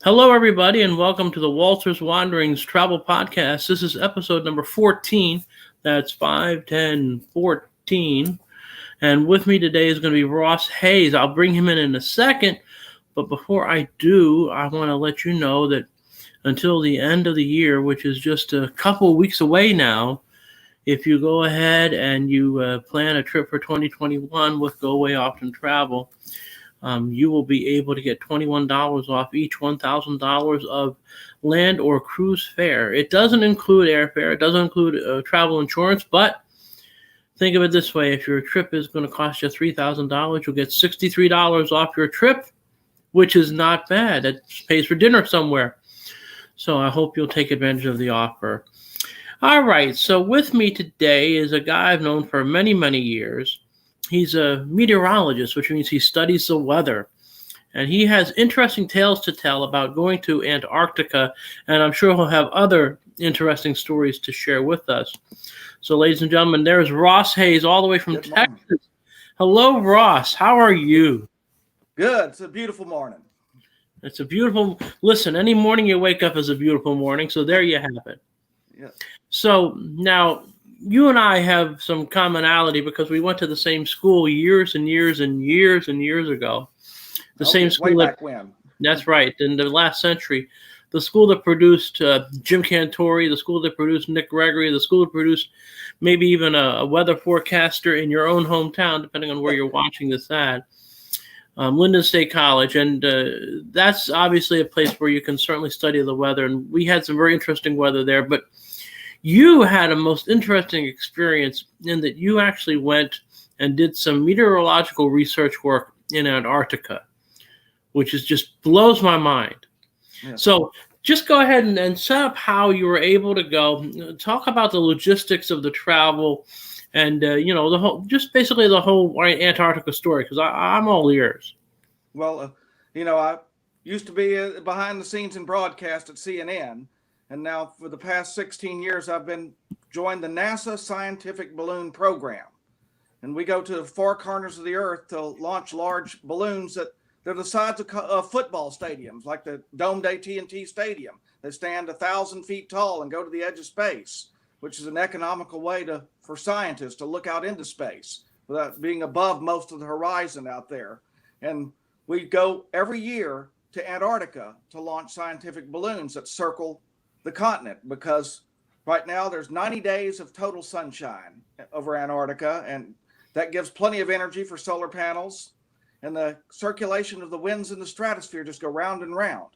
Hello, everybody, and welcome to the Walter's Wanderings Travel Podcast. This is episode number 14. That's 5, 10, 14. And with me today is going to be Ross Hayes. I'll bring him in a second. But before I do, I want to let you know that until the end of the year, which is just a couple of weeks away now, if you go ahead and you plan a trip for 2021 with Go Away Often Travel, you will be able to get $21 off each $1,000 of land or cruise fare. It doesn't include airfare. It doesn't include travel insurance, but think of it this way. If your trip is going to cost you $3,000, you'll get $63 off your trip, which is not bad. That pays for dinner somewhere. So I hope you'll take advantage of the offer. All right, so with me today is a guy I've known for many, many years. He's a meteorologist, which means he studies the weather. And he has interesting tales to tell about going to Antarctica, and I'm sure he'll have other interesting stories to share with us. So, ladies and gentlemen, there's Ross Hayes all the way from Texas. Hello, Ross. How are you? Good. It's a beautiful morning. It's a beautiful... Listen, any morning you wake up is a beautiful morning, so there you have it. Yeah. So, now... you and I have some commonality because we went to the same school years and years and years and years ago. The same school way back when. That's right, in the last century. The school that produced Jim Cantori, the school that produced Nick Gregory, the school that produced maybe even a weather forecaster in your own hometown, depending on where you're watching this at, Linden State College. And that's obviously a place where you can certainly study the weather. And we had some very interesting weather there, but you had a most interesting experience in that you actually went and did some meteorological research work in Antarctica, which is just blows my mind. Yeah. So just go ahead and set up how you were able to go. Talk about the logistics of the travel and, the whole, just basically the whole Antarctica story, because I'm all ears. Well, I used to be behind the scenes in broadcast at CNN. And now for the past 16 years, I've been joined the NASA Scientific Balloon Program. And we go to the four corners of the earth to launch large balloons that they're the size of football stadiums, like the domed AT&T Stadium. They stand 1,000 feet tall and go to the edge of space, which is an economical way for scientists to look out into space without being above most of the horizon out there. And we go every year to Antarctica to launch scientific balloons that circle the continent, because right now there's 90 days of total sunshine over Antarctica, and that gives plenty of energy for solar panels, and the circulation of the winds in the stratosphere just go round and round.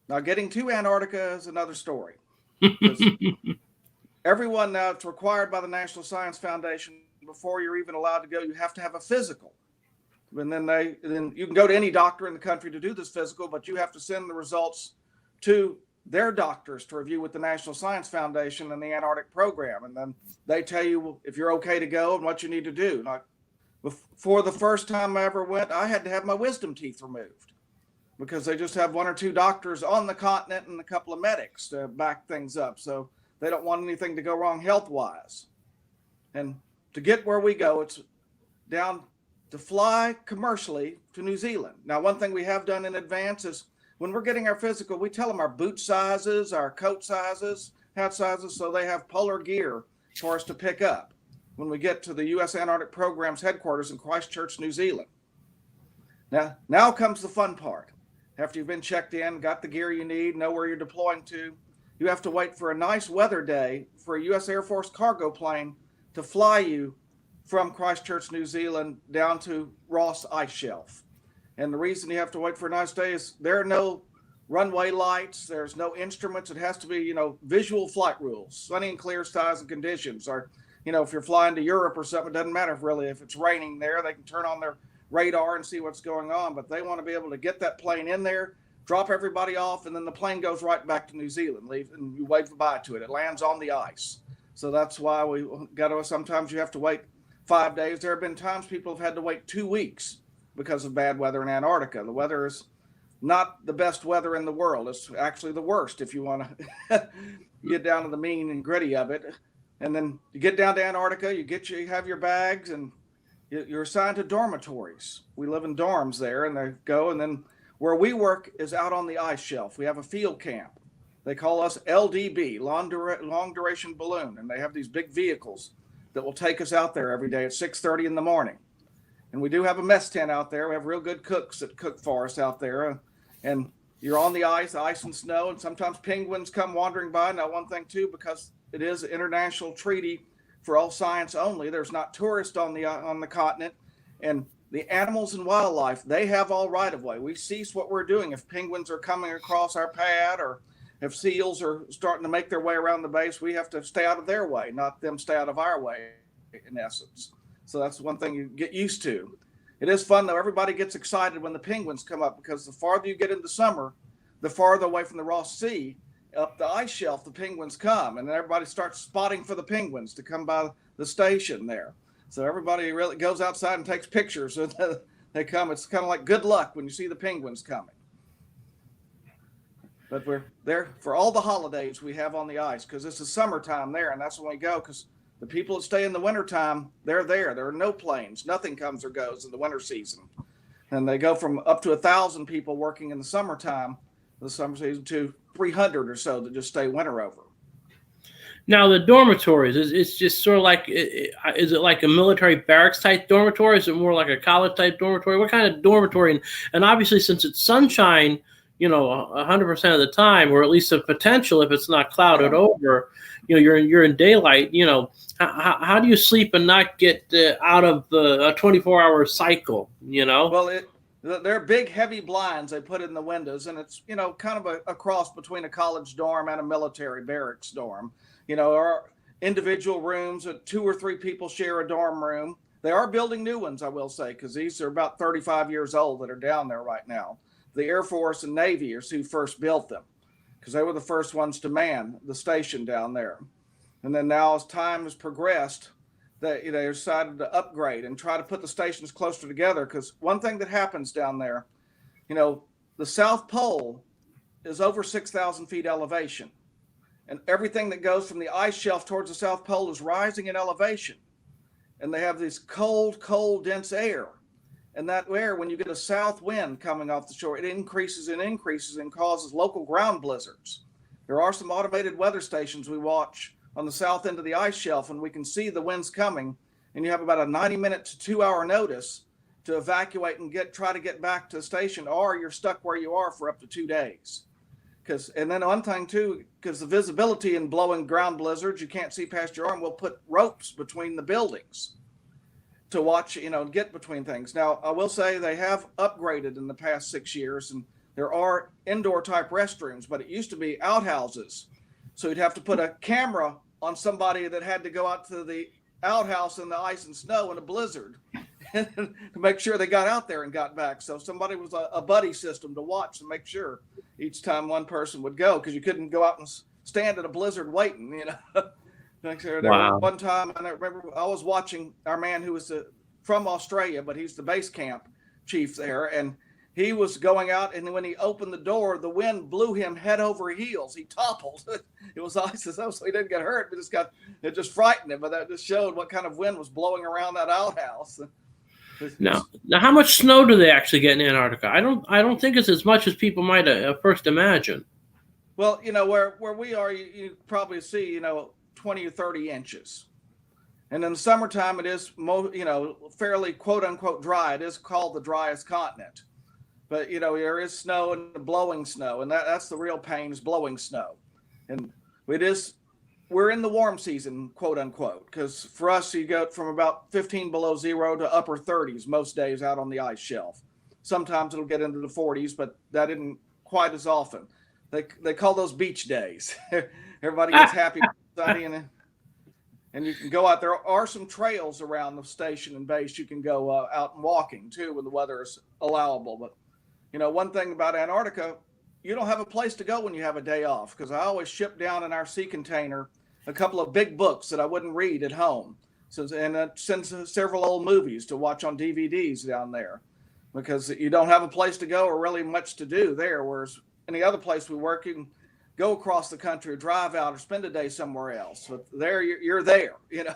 Now, getting to Antarctica is another story. Everyone now, it's required by the National Science Foundation, before you're even allowed to go, you have to have a physical. And then you can go to any doctor in the country to do this physical, but you have to send the results to their doctors to review with the National Science Foundation and the Antarctic program. And then they tell you if you're okay to go and what you need to do. Like, before the first time I ever went, I had to have my wisdom teeth removed because they just have one or two doctors on the continent and a couple of medics to back things up. So they don't want anything to go wrong health-wise. And to get where we go, it's down to fly commercially to New Zealand. Now, one thing we have done in advance is when we're getting our physical, we tell them our boot sizes, our coat sizes, hat sizes, so they have polar gear for us to pick up when we get to the U.S. Antarctic Program's headquarters in Christchurch, New Zealand. Now comes the fun part. After you've been checked in, got the gear you need, know where you're deploying to, you have to wait for a nice weather day for a U.S. Air Force cargo plane to fly you from Christchurch, New Zealand, down to Ross Ice Shelf. And the reason you have to wait for a nice day is there are no runway lights. There's no instruments. It has to be, visual flight rules, sunny and clear skies and conditions. Or, if you're flying to Europe or something, it doesn't matter if it's raining there. They can turn on their radar and see what's going on. But they want to be able to get that plane in there, drop everybody off, and then the plane goes right back to New Zealand. And you wave goodbye to it. It lands on the ice. So that's why we got to, sometimes you have to wait 5 days. There have been times people have had to wait 2 weeks because of bad weather in Antarctica. The weather is not the best weather in the world. It's actually the worst if you want to get down to the mean and gritty of it. And then you get down to Antarctica, you have your bags, and you're assigned to dormitories. We live in dorms there, and they go, and then Where we work is out on the ice shelf. We have a field camp. They call us LDB, long duration balloon, and they have these big vehicles that will take us out there every day at 6:30 in the morning. And we do have a mess tent out there. We have real good cooks that cook for us out there. And you're on the ice and snow, and sometimes penguins come wandering by. Now, one thing too, because it is an international treaty for all science only, there's not tourists on the continent, and the animals and wildlife, they have all right of way. We cease what we're doing if penguins are coming across our pad, or if seals are starting to make their way around the base. We have to stay out of their way, not them stay out of our way, in essence. So that's one thing you get used to. It is fun, though. Everybody gets excited when the penguins come up, because the farther you get into summer, the farther away from the Ross Sea, up the ice shelf, the penguins come. And then everybody starts spotting for the penguins to come by the station there. So everybody really goes outside and takes pictures. And they come. It's kind of like good luck when you see the penguins coming. But we're there for all the holidays we have on the ice, because it's the summertime there, and that's when we go, because the people that stay in the wintertime, they're there. There are no planes. Nothing comes or goes in the winter season. And they go from up to 1,000 people working in the summer season, to 300 or so that just stay winter over. Now, the dormitories, it's just sort of like, is it like a military barracks type dormitory? Is it more like a college type dormitory? What kind of dormitory? And obviously, since it's sunshine, 100% of the time, or at least a potential if it's not clouded over, you're in daylight. How do you sleep and not get out of a 24-hour cycle? Well, they're big, heavy blinds they put in the windows, and it's kind of a cross between a college dorm and a military barracks dorm. Our individual rooms, 2 or 3 people share a dorm room. They are building new ones, I will say, because these are about 35 years old that are down there right now. The Air Force and Navy is who first built them, because they were the first ones to man the station down there. And then now, as time has progressed, they decided to upgrade and try to put the stations closer together, because one thing that happens down there, the South Pole is over 6,000 feet elevation. And everything that goes from the ice shelf towards the South Pole is rising in elevation. And they have this cold, dense air. And that air, when you get a south wind coming off the shore, it increases and causes local ground blizzards. There are some automated weather stations we watch on the south end of the ice shelf, and we can see the winds coming, and you have about a 90-minute to 2-hour notice to evacuate and try to get back to the station, or you're stuck where you are for up to 2 days. And then one thing too, because the visibility in blowing ground blizzards, you can't see past your arm, we'll put ropes between the buildings to watch, get between things. Now, I will say they have upgraded in the past 6 years, and there are indoor type restrooms, but it used to be outhouses. So you'd have to put a camera on somebody that had to go out to the outhouse in the ice and snow in a blizzard to make sure they got out there and got back. So somebody was a buddy system to watch to make sure each time one person would go, because you couldn't go out and stand in a blizzard waiting, Wow. One time, and I remember I was watching our man who was from Australia, but he's the base camp chief there, and he was going out, and when he opened the door, the wind blew him head over heels. He toppled. It was ice, so he didn't get hurt, but it just frightened him. But that just showed what kind of wind was blowing around that outhouse. Now, how much snow do they actually get in Antarctica? I don't think it's as much as people might first imagine. Well, where we are, you probably see 20 or 30 inches. And in the summertime, it is fairly quote unquote dry. It is called the driest continent. But there is snow and blowing snow, and that's the real pain, is blowing snow. And we're in the warm season, quote unquote, because for us, you go from about 15 below zero to upper 30s most days out on the ice shelf. Sometimes it'll get into the 40s, but that isn't quite as often. They call those beach days. Everybody gets happy, sunny, and you can go out. There are some trails around the station and base you can go out and walking too when the weather is allowable. But one thing about Antarctica, you don't have a place to go when you have a day off, because I always ship down in our sea container a couple of big books that I wouldn't read at home. And send several old movies to watch on DVDs down there, because you don't have a place to go or really much to do there. Whereas any other place we work, go across the country or drive out or spend a day somewhere else. But there, you're there, you know.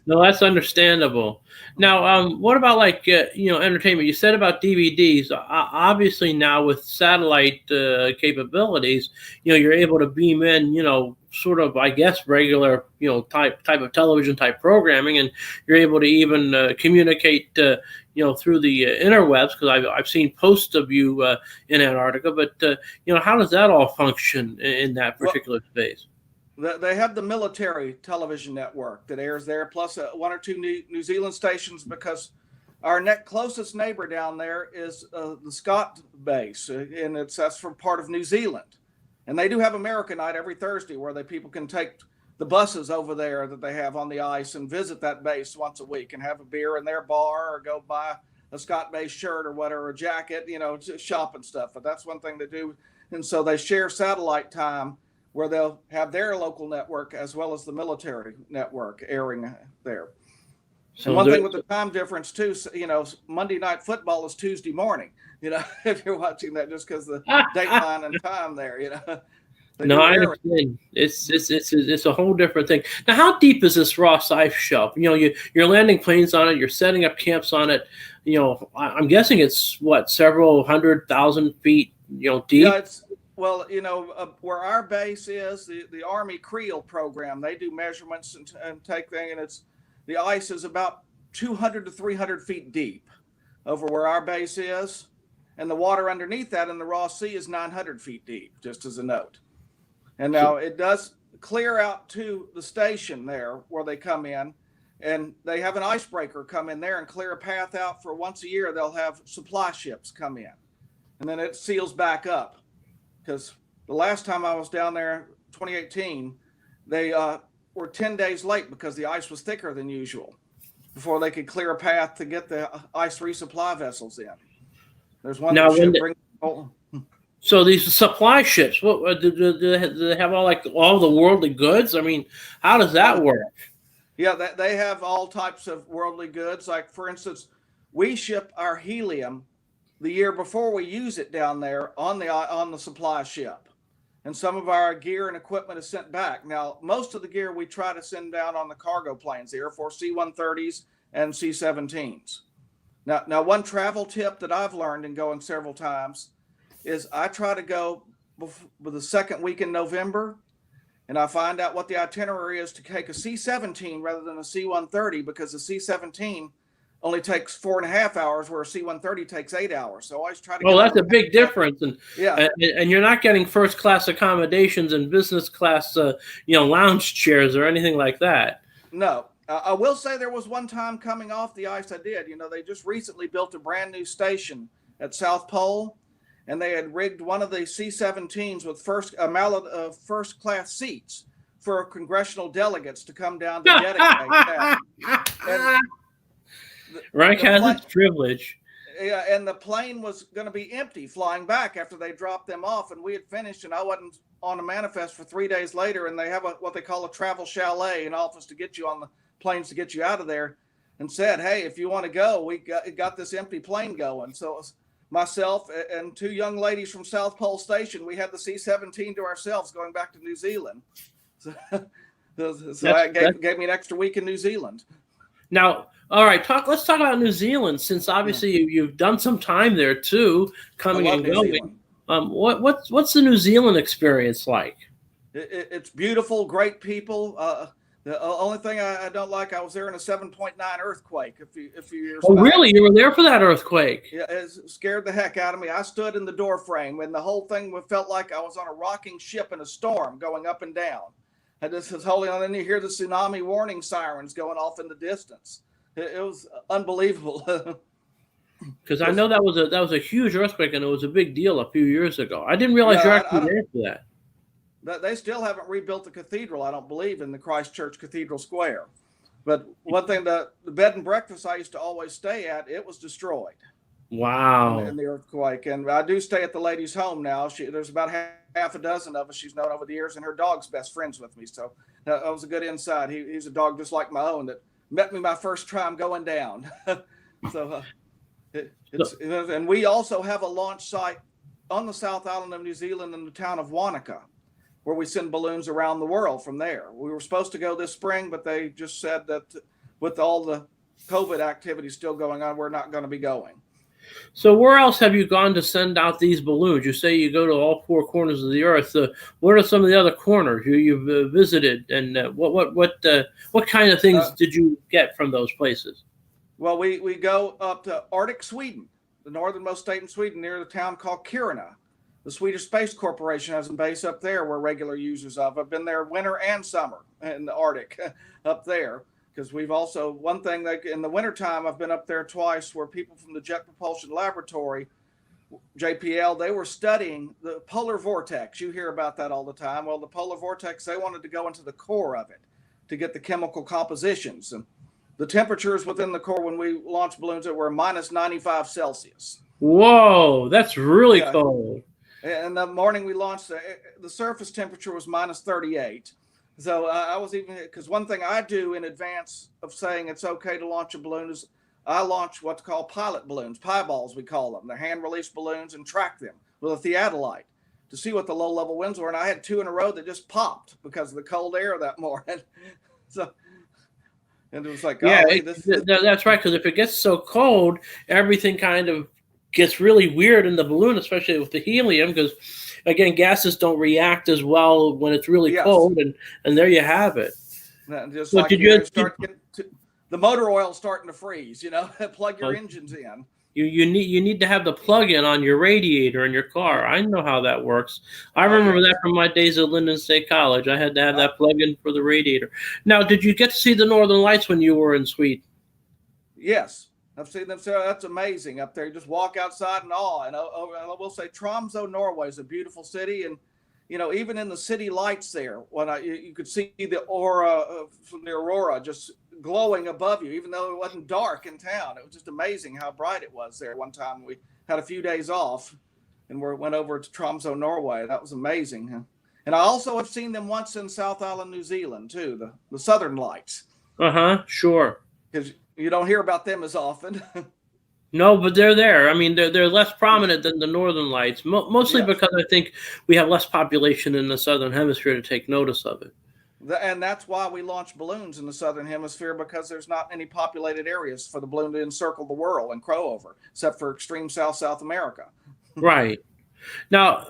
No, that's understandable. Now, what about like entertainment? You said about DVDs. Obviously, now with satellite capabilities, you're able to beam in, sort of, I guess, regular, type of television type programming, and you're able to even communicate, through the interwebs, because I've seen posts of you in Antarctica. But how does that all function in that particular space? They have the military television network that airs there, plus one or two New Zealand stations, because our closest neighbor down there is the Scott base, and that's from part of New Zealand. And they do have America Night every Thursday, where people can take the buses over there that they have on the ice and visit that base once a week and have a beer in their bar or go buy a Scott base shirt or whatever, a jacket, shop and stuff. But that's one thing they do. And so they share satellite time, where they'll have their local network as well as the military network airing there. So and one thing with the time difference too, Monday Night Football is Tuesday morning, if you're watching that, just because the dateline and time there, No, I understand. It's a whole different thing. Now, how deep is this Ross Ice Shelf? You're landing planes on it. You're setting up camps on it. I'm guessing it's several 100,000 feet, deep. Yeah, well, where our base is, the Army Creel program, they do measurements and take things, and the ice is about 200 to 300 feet deep over where our base is, and the water underneath that in the Ross Sea is 900 feet deep, just as a note. And now it does clear out to the station there where they come in, and they have an icebreaker come in there and clear a path out for once a year. They'll have supply ships come in, and then it seals back up. Because the last time I was down there, 2018, they were 10 days late because the ice was thicker than usual before they could clear a path to get the ice resupply vessels in. There's one now, ship so these supply ships, what do they have all the worldly goods? I mean, how does that work? Yeah, they have all types of worldly goods. Like, for instance, we ship our helium the year before we use it down there on the supply ship, and some of our gear and equipment is sent back. Now, most of the gear we try to send down on the cargo planes, the Air Force C-130s and C-17s. Now, one travel tip that I've learned in going several times is I try to go with the second week in November, and I find out what the itinerary is to take a C-17 rather than a C-130, because the C-17 only takes 4.5 hours, where a C-130 takes 8 hours. So I always try to. Well, that's a big difference, and yeah, and you're not getting first class accommodations and business class, lounge chairs or anything like that. No, I will say there was one time coming off the ice I did. They just recently built a brand new station at South Pole, and they had rigged one of the C-17s with first class seats for congressional delegates to come down to dedicate that. Rank has its privilege. Yeah, and the plane was going to be empty flying back after they dropped them off, and we had finished, and I wasn't on a manifest for 3 days later, and they have what they call a travel chalet, an office to get you on the planes to get you out of there, and said, hey, if you want to go, we got this empty plane going. So it was myself and two young ladies from South Pole Station. We had the C-17 to ourselves going back to New Zealand. So that gave me an extra week in New Zealand. Now, all right, let's talk about New Zealand, since obviously you've done some time there too, coming and going. What's the New Zealand experience like? It's beautiful, great people. The only thing I don't like, I was there in a 7.9 earthquake a few years back. Oh, really? You were there for that earthquake? Yeah, it scared the heck out of me. I stood in the door frame, and the whole thing felt like I was on a rocking ship in a storm going up and down. I just was holding on, and you hear the tsunami warning sirens going off in the distance. It was unbelievable. Because I know that was a huge earthquake, and it was a big deal a few years ago. I didn't realize you're actually there for that. They still haven't rebuilt the cathedral, I don't believe, in the Christchurch Cathedral Square. But one thing, the bed and breakfast I used to always stay at, it was destroyed. Wow. In the earthquake. And I do stay at the lady's home now. There's about half a dozen of us she's known over the years, and her dog's best friends with me. So that was a good insight. He's a dog just like my own that met me my first time going down. So and we also have a launch site on the South Island of New Zealand in the town of Wanaka, where we send balloons around the world from there. We were supposed to go this spring, but they just said that with all the COVID activity still going on, we're not going to be going. So where else have you gone to send out these balloons? You say you go to all four corners of the earth. What are some of the other corners you've visited, and what kind of things did you get from those places? Well, we go up to Arctic Sweden, the northernmost state in Sweden, near the town called Kiruna. The Swedish Space Corporation has a base up there we're regular users of. I've been there winter and summer in the Arctic up there. Because we've also, one thing, like in the wintertime, I've been up there twice where people from the Jet Propulsion Laboratory, JPL, they were studying the polar vortex. You hear about that all the time. Well, the polar vortex, they wanted to go into the core of it to get the chemical compositions. And the temperatures within the core when we launched balloons that were minus 95 Celsius. Whoa, that's really cold. And the morning we launched, the surface temperature was minus 38. So I was even, because one thing I do in advance of saying it's okay to launch a balloon is I launch what's called pilot balloons, pie-balls we call them. They're hand-release balloons, and track them with a theodolite to see what the low-level winds were. And I had 2 in a row that just popped because of the cold air that morning. So, and it was like, that's right, because if it gets so cold, everything kind of gets really weird in the balloon, especially with the helium, because again, gases don't react as well when it's really cold, and there you have it. Just so like the motor oil starting to freeze, plug your engines in. You need to have the plug-in on your radiator in your car. I know how that works. I remember that from my days at Linden State College. I had to have that plug-in for the radiator. Now, did you get to see the Northern Lights when you were in Sweden? Yes. I've seen them. So that's amazing up there. You just walk outside in awe. And I will say, Tromsø, Norway is a beautiful city. And, even in the city lights there, when you could see the aura from the aurora just glowing above you, even though it wasn't dark in town. It was just amazing how bright it was there. One time we had a few days off and went over to Tromsø, Norway. That was amazing. And I also have seen them once in South Island, New Zealand, too, the Southern Lights. Sure. Because you don't hear about them as often. No, but they're there. I mean, they're less prominent than the Northern Lights, mostly because I think we have less population in the Southern Hemisphere to take notice of it. And that's why we launch balloons in the Southern Hemisphere, because there's not any populated areas for the balloon to encircle the world and crow over, except for extreme South America. Right. Now,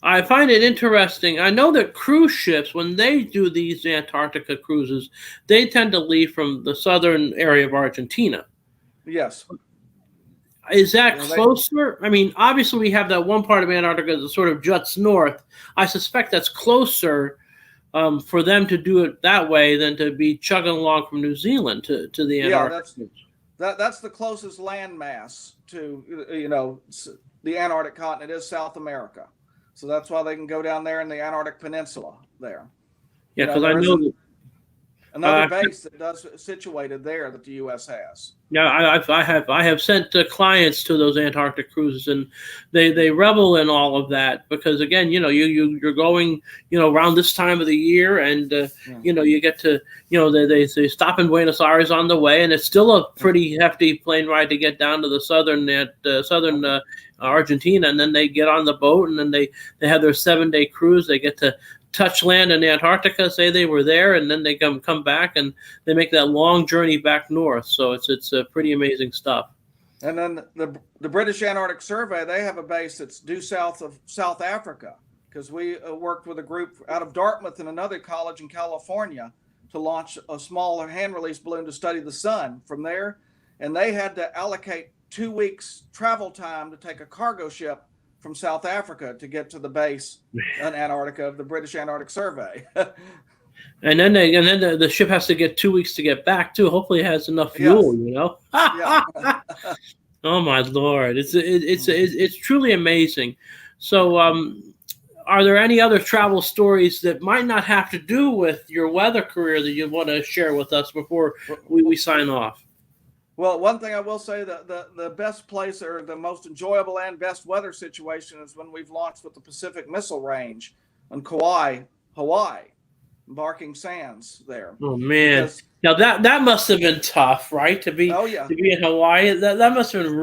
I find it interesting. I know that cruise ships, when they do these Antarctica cruises, they tend to leave from the southern area of Argentina. Yes. Is that closer? I mean, obviously we have that one part of Antarctica that sort of juts north. I suspect that's closer for them to do it that way than to be chugging along from New Zealand to the Antarctica. That's the closest landmass to, the Antarctic continent is South America. So that's why they can go down there in the Antarctic Peninsula there. Yeah, because I know another base that's situated there that the U.S. has. Yeah, I have sent clients to those Antarctic cruises, and they revel in all of that because again, you're going around this time of the year, and you get to they stop in Buenos Aires on the way, and it's still a pretty hefty plane ride to get down to the southern Argentina, and then they get on the boat, and then they have their 7-day cruise. They get to touch land in Antarctica, say they were there, and then they come back and they make that long journey back north. So it's pretty amazing stuff. And then the British Antarctic Survey, they have a base that's due south of South Africa, because we worked with a group out of Dartmouth and another college in California to launch a small hand-release balloon to study the sun from there. And they had to allocate 2 weeks travel time to take a cargo ship from South Africa to get to the base in Antarctica of the British Antarctic Survey. And then the ship has to get 2 weeks to get back too. Hopefully it has enough fuel, Yeah. Oh my Lord. It's truly amazing. So are there any other travel stories that might not have to do with your weather career that you want to share with us before we sign off? Well, one thing I will say, that the best place or the most enjoyable and best weather situation is when we've launched with the Pacific Missile Range on Kauai, Hawaii, Barking Sands there. Oh man! Now that must have been tough, right? To be in Hawaii, that must have been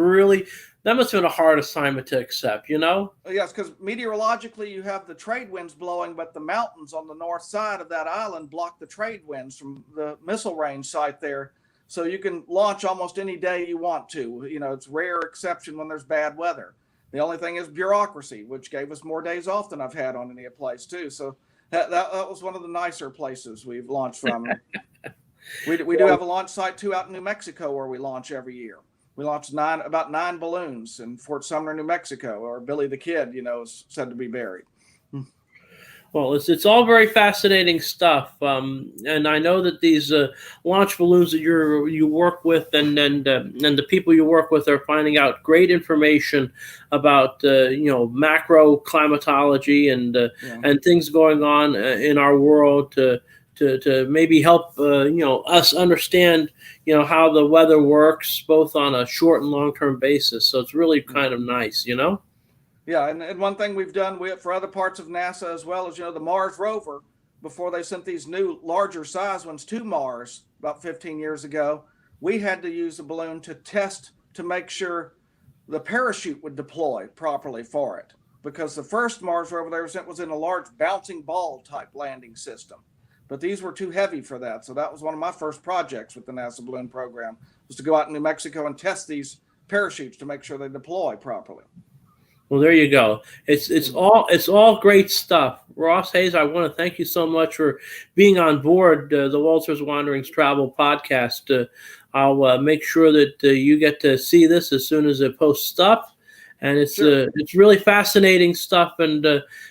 that must have been a hard assignment to accept, you know? Yes, because meteorologically you have the trade winds blowing, but the mountains on the north side of that island block the trade winds from the missile range site there. So you can launch almost any day you want to. You know, it's rare exception when there's bad weather. The only thing is bureaucracy, which gave us more days off than I've had on any place too. So that was one of the nicer places we've launched from. We do have a launch site too out in New Mexico where we launch every year. We launched about nine balloons in Fort Sumner, New Mexico, or Billy the Kid, you know, is said to be buried. Well, it's all very fascinating stuff, and I know that these launch balloons that you work with and the people you work with are finding out great information about macro climatology and things going on in our world to maybe help us understand how the weather works both on a short and long-term basis. So it's really kind of nice, you know. Yeah, and one thing we've done for other parts of NASA as well is, the Mars rover, before they sent these new larger size ones to Mars about 15 years ago, we had to use a balloon to test to make sure the parachute would deploy properly for it, because the first Mars rover they were sent was in a large bouncing ball type landing system. But these were too heavy for that. So that was one of my first projects with the NASA balloon program, was to go out in New Mexico and test these parachutes to make sure they deploy properly. Well, there you go. It's all great stuff. Ross Hayes, I want to thank you so much for being on board the Walter's Wanderings Travel Podcast. I'll make sure that you get to see this as soon as it posts up. And it's really fascinating stuff. And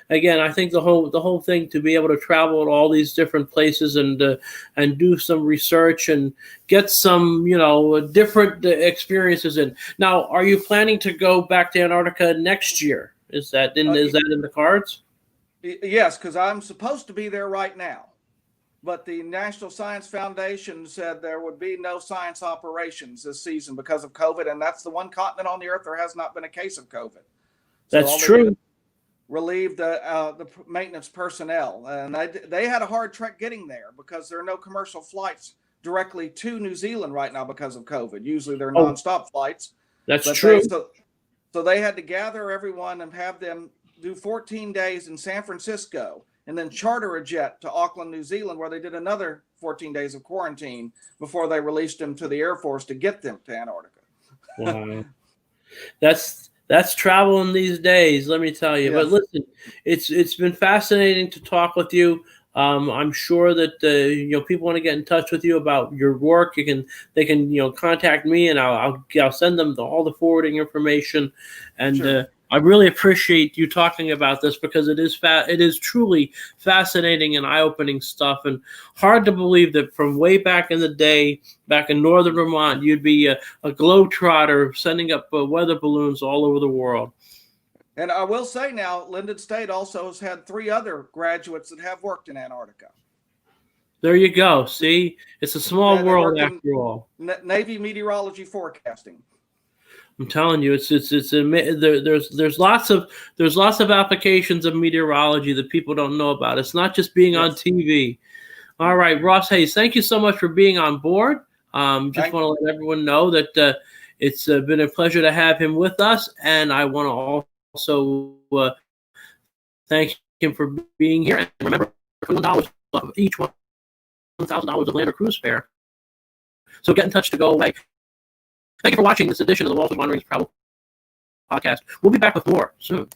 again, I think the whole thing to be able to travel to all these different places and do some research and get some different experiences in. Now, are you planning to go back to Antarctica next year? Is that in the cards? Yes, because I'm supposed to be there right now. But the National Science Foundation said there would be no science operations this season because of COVID, and that's the one continent on the earth there has not been a case of COVID. That's true. Relieve the maintenance personnel, and they had a hard trek getting there because there are no commercial flights directly to New Zealand right now because of COVID. Usually they're nonstop flights. That's true. So they had to gather everyone and have them do 14 days in San Francisco, and then charter a jet to Auckland, New Zealand, where they did another 14 days of quarantine before they released them to the Air Force to get them to Antarctica. Wow. That's traveling these days, let me tell you. Yes. But listen, it's been fascinating to talk with you. I'm sure that people want to get in touch with you about your work. They can contact me, and I'll send them all the forwarding information. And sure. I really appreciate you talking about this because it is truly fascinating and eye-opening stuff, and hard to believe that from way back in the day, back in northern Vermont, you'd be a globetrotter sending up weather balloons all over the world. And I will say now, Linden State also has had 3 other graduates that have worked in Antarctica. There you go. See, it's a small world after all. Navy meteorology forecasting. I'm telling you, there's lots of applications of meteorology that people don't know about. It's not just being on TV. All right, Ross Hayes, thank you so much for being on board. Just want to let everyone know that it's been a pleasure to have him with us, and I want to also thank him for being here. And remember, $21 off each $1,000 of land or cruise fare. So get in touch to go away. Thank you for watching this edition of the Walter's Wanderings Travel Podcast. We'll be back with more soon.